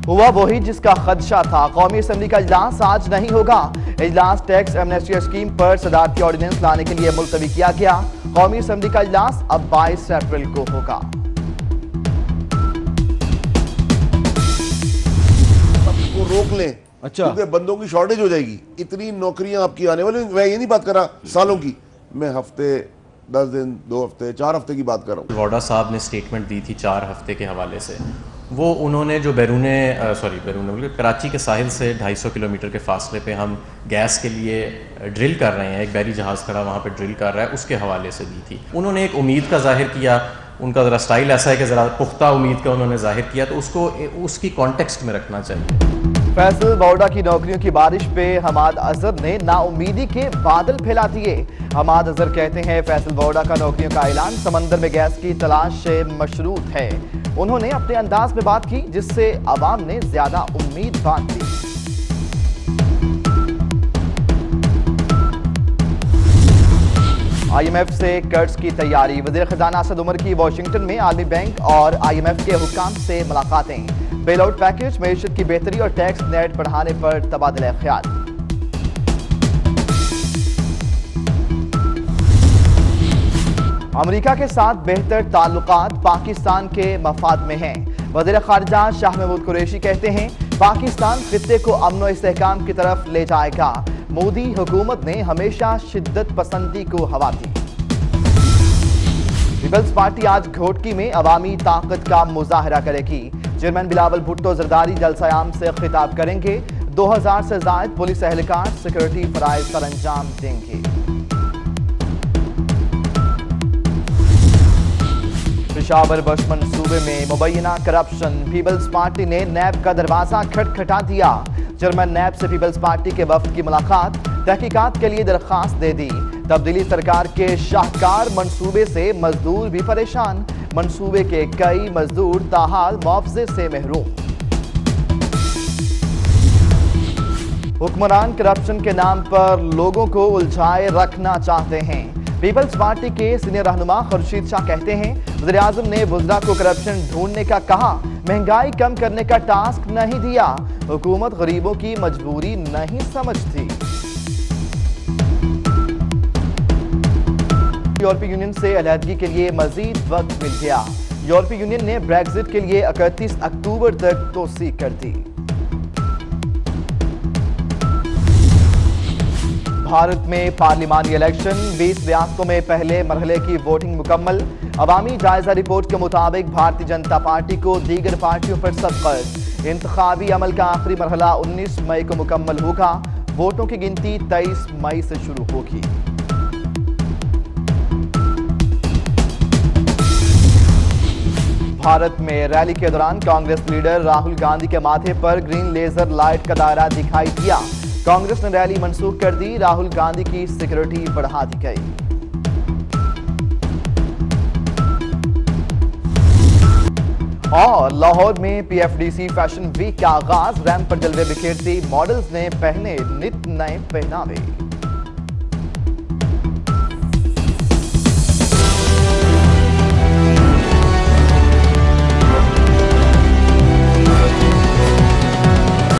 हुआ वही जिसका खदशा था। कौमी असेंबली का इजलास आज नहीं होगा। इजलास टैक्स एमनेस्टी स्कीम पर सदारती ऑर्डिनेंस लाने के लिए मुलतवी किया गया। कौमी असेंबली का इजलास अब 22 अप्रैल को होगा। सबको रोक लें, अच्छा, क्योंकि बंदों की शॉर्टेज हो जाएगी। इतनी नौकरियां आपकी आने वाली। मैं ये नहीं बात कर रहा सालों की, मैं हफ्ते 10 दिन 2 हफ्ते 4 हफ्ते की बात कर रहा हूँ। वोडा साहब ने स्टेटमेंट दी थी 4 हफ्ते के हवाले से। वो उन्होंने जो बैरून कराची के साहिल से 250 किलोमीटर के फासले पे हम गैस के लिए ड्रिल कर रहे हैं, एक बैरी जहाज़ खड़ा वहाँ पे ड्रिल कर रहा है, उसके हवाले से दी थी। उन्होंने एक उम्मीद का जाहिर किया, उनका ज़रा स्टाइल ऐसा है कि ज़रा पुख्ता उम्मीद का उन्होंने जाहिर किया, तो उसको उसकी कॉन्टेक्स्ट में रखना चाहिए। फैसल वोडा की नौकरियों की बारिश पे हमाद अजहर ने नाउमीदी के बादल फैला दिए। हमाद अजहर कहते हैं फैसल वोडा का नौकरियों का ऐलान समंदर में गैस की तलाश से मशरूत है। उन्होंने अपने अंदाज में बात की जिससे अवाम ने ज्यादा उम्मीद बांध दी। IMF से कर्ज की तैयारी। वज़ीर खजाना असद उमर की वाशिंगटन में आलमी बैंक और IMF के हुक्काम से मुलाकातें। बेल आउट पैकेज, मईशत की बेहतरी और टैक्स नेट बढ़ाने पर तबादला ख्याल। अमेरिका के साथ बेहतर ताल्लुकात पाकिस्तान के मफाद में हैं। वज़ीर खारिजा शाह महमूद कुरैशी कहते हैं पाकिस्तान खित्ते को अमन और इस्तेहकाम की तरफ ले जाएगा। मोदी हुकूमत ने हमेशा शिद्दत पसंदी को हवा दी। पीपल्स पार्टी आज घोटकी में अवामी ताकत का मुजाहरा करेगी। चेयरमैन बिलावल भुट्टो जरदारी जलसायाम से खिताब करेंगे। 2000 से जायद पुलिस एहलकार सिक्योरिटी फराइज पर अंजाम देंगे। पेशावर बश मंसूबे में मुबैना करप्शन। पीपल्स पार्टी ने नैब का दरवाजा खटखटा दिया। चेयरमैन नैब से पीपल्स पार्टी के वफ्द की मुलाकात, तहकीकात के लिए दरखास्त दे दी। तब्दीली सरकार के शाहकार मंसूबे से मजदूर भी परेशान। मंसूबे के कई मजदूर ताहाल मुआवजे से महरूम। हुक्मरान करप्शन के नाम पर लोगों को उलझाए रखना चाहते हैं। पीपल्स पार्टी के सीनियर रहनुमा खुर्शीद शाह कहते हैं वज़ीर आज़म ने वज़रा को करप्शन ढूंढने का कहा, महंगाई कम करने का टास्क नहीं दिया। हुकूमत गरीबों की मजबूरी नहीं समझती। यूरोपीय यूनियन से अलहदगी के लिए मजीद वक्त मिल गया। यूरोपीय यूनियन ने ब्रेक्जिट के लिए 31 अक्टूबर तक तोसीक कर दी। भारत में पार्लिमानी इलेक्शन, 20 रियासतों में पहले मरहले की वोटिंग मुकम्मल। अवामी जायजा रिपोर्ट के मुताबिक भारतीय जनता पार्टी को दीगर पार्टियों पर सबकत। इंतखाबी अमल का आखिरी मरहला 19 मई को मुकम्मल होगा। वोटों की गिनती 23 मई से शुरू होगी। भारत में रैली के दौरान कांग्रेस लीडर राहुल गांधी के माथे पर ग्रीन लेजर लाइट का दायरा दिखाई दिया। कांग्रेस ने रैली मनसूख कर दी। राहुल गांधी की सिक्योरिटी बढ़ा दी गई। और लाहौर में PFDC फैशन वीक का आगाज। रैंप पर जलवे बिखेरती मॉडल्स ने पहने नित नए पहनावे।